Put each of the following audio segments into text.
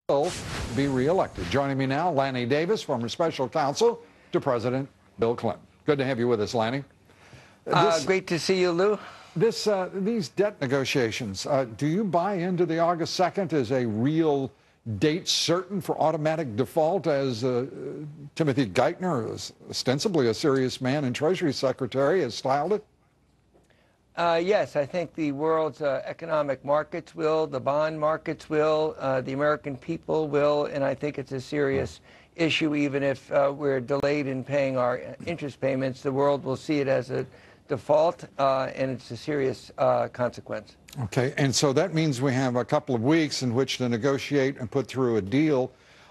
will be reelected. Joining me now, Lanny Davis, former special counsel to President Bill Clinton. Good to have you with us, Lanny. Great to see you, Lou. These debt negotiations, do you buy into the August 2nd as a real date certain for automatic default, as Timothy Geithner, ostensibly a serious man and Treasury Secretary, has styled it? Yes, I think the world's economic markets will, the bond markets will, the American people will, and I think it's a serious issue. Even if we're delayed in paying our interest payments, the world will see it as a default, and it's a serious consequence. Okay, and so that means we have a couple of weeks in which to negotiate and put through a deal.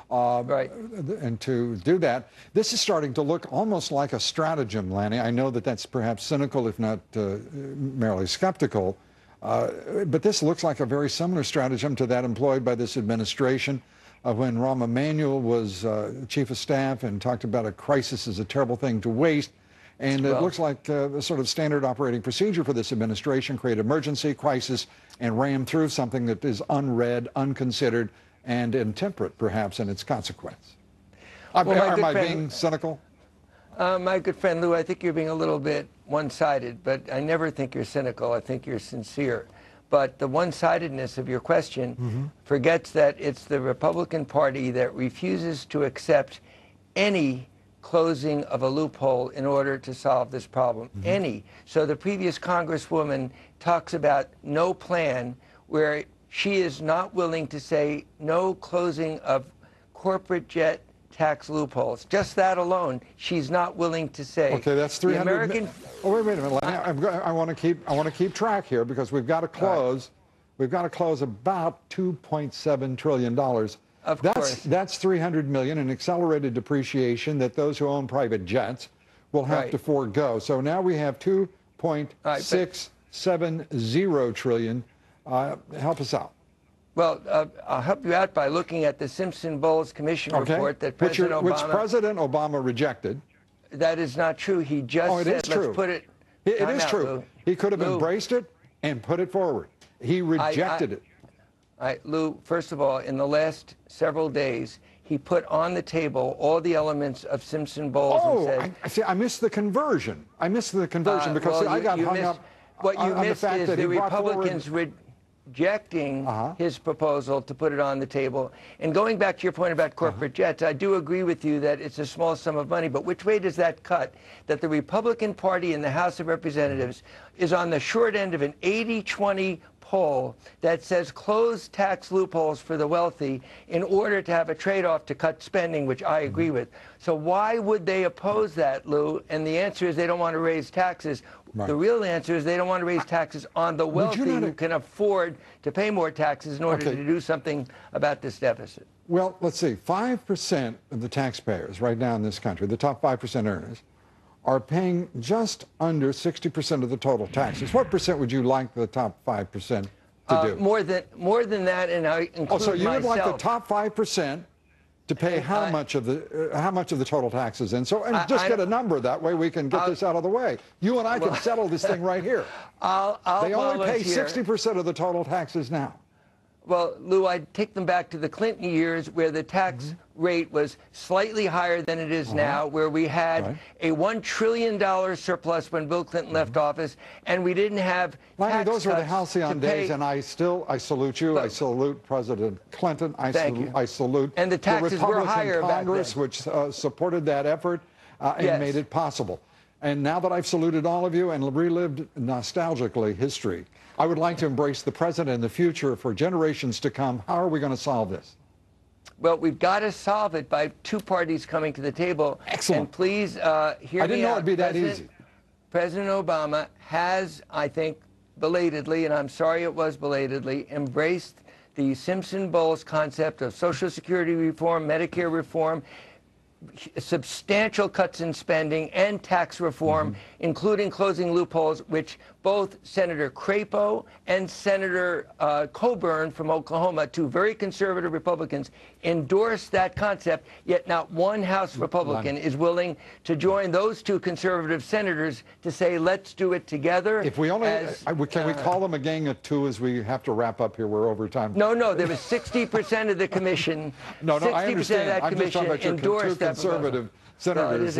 Right. And to do that, this is starting to look almost like a stratagem, Lanny. I know that that's perhaps cynical, if not merely skeptical, but this looks like a very similar stratagem to that employed by this administration when Rahm Emanuel was chief of staff and talked about a crisis as a terrible thing to waste. And it looks like a sort of standard operating procedure for this administration: create emergency, crisis, and ram through something that is unread, unconsidered, and intemperate, perhaps, in its consequence. Am I being cynical? My good friend Lou, I think you're being a little bit one-sided, but I never think you're cynical. I think you're sincere. But the one-sidedness of your question forgets that it's the Republican Party that refuses to accept any closing of a loophole in order to solve this problem. Any. So the previous Congresswoman talks about no plan, where she is not willing to say no closing of corporate jet tax loopholes. Just that alone, she's not willing to say. Okay, that's 300. Oh, wait a minute, Lanny. I want to keep track here, because we've got to close. We've got to close about $2.7 trillion. Of course. That's $300 million in accelerated depreciation that those who own private jets will have to forego. So now we have $2.670 trillion. Help us out. Well, I'll help you out by looking at the Simpson-Bowles Commission report that President Obama... Which President Obama rejected. That is not true. He just said, let's put it... It is true. Lou. He could have embraced it and put it forward. He rejected it. Lou, first of all, in the last several days, he put on the table all the elements of Simpson-Bowles and said... I missed the conversion. I missed the conversion because I got hung up on the fact that the Republicans rejecting his proposal to put it on the table. And going back to your point about corporate jets, I do agree with you that it's a small sum of money, but which way does that cut? That the Republican Party in the House of Representatives is on the short end of an 80-20 poll that says close tax loopholes for the wealthy in order to have a trade-off to cut spending, which I agree with. So why would they oppose that, Lou? And the answer is they don't want to raise taxes. The real answer is they don't want to raise taxes on the wealthy who can afford to pay more taxes in order to do something about this deficit. Well, let's see. 5% of the taxpayers right now in this country, the top 5% earners, are paying just under 60% of the total taxes. What percent would you like the top 5% to do? More than that, and I include myself. So you would like the top 5% to pay how much of the total taxes? And just get a number. That way we can get this out of the way. You and I can settle this thing right here. They only pay 60% of the total taxes now. Well, Lou, I'd take them back to the Clinton years, where the tax rate was slightly higher than it is now, where we had a $1 trillion surplus when Bill Clinton left office, and we didn't have Lanny, those were the halcyon days, and I salute you. I salute President Clinton. I salute and the taxes were higher Congress, which supported that effort and made it possible. And now that I've saluted all of you and relived nostalgically history, I would like to embrace the present and the future for generations to come. How are we going to solve this? Well, we've got to solve it by two parties coming to the table. Excellent. And please hear me out. I didn't know it'd be that easy. President Obama has, I think, belatedly, and I'm sorry it was belatedly, embraced the Simpson-Bowles concept of Social Security reform, Medicare reform, substantial cuts in spending, and tax reform, including closing loopholes, which both Senator Crapo and Senator Coburn from Oklahoma, two very conservative Republicans, endorsed that concept, yet not one House Republican is willing to join those two conservative senators to say, let's do it together. If we only, can we call them a gang of two as we have to wrap up here? We're over time. No, there was 60% of the commission. No, I understand. Of that I'm just talking about your two conservative senators,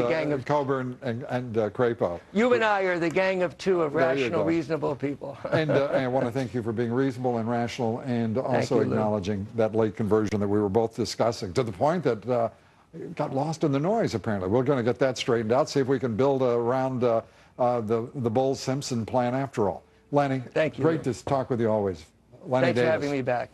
Coburn and Crapo. You and I are the gang of two of rational, reasonable people. And I want to thank you for being reasonable and rational, and also acknowledging that late conversion that we were both discussing, to the point that got lost in the noise, apparently. We're going to get that straightened out, see if we can build around the Bowles-Simpson plan after all. Lanny, thank you. Great to talk with you always. Lanny Thanks Davis. for having me back.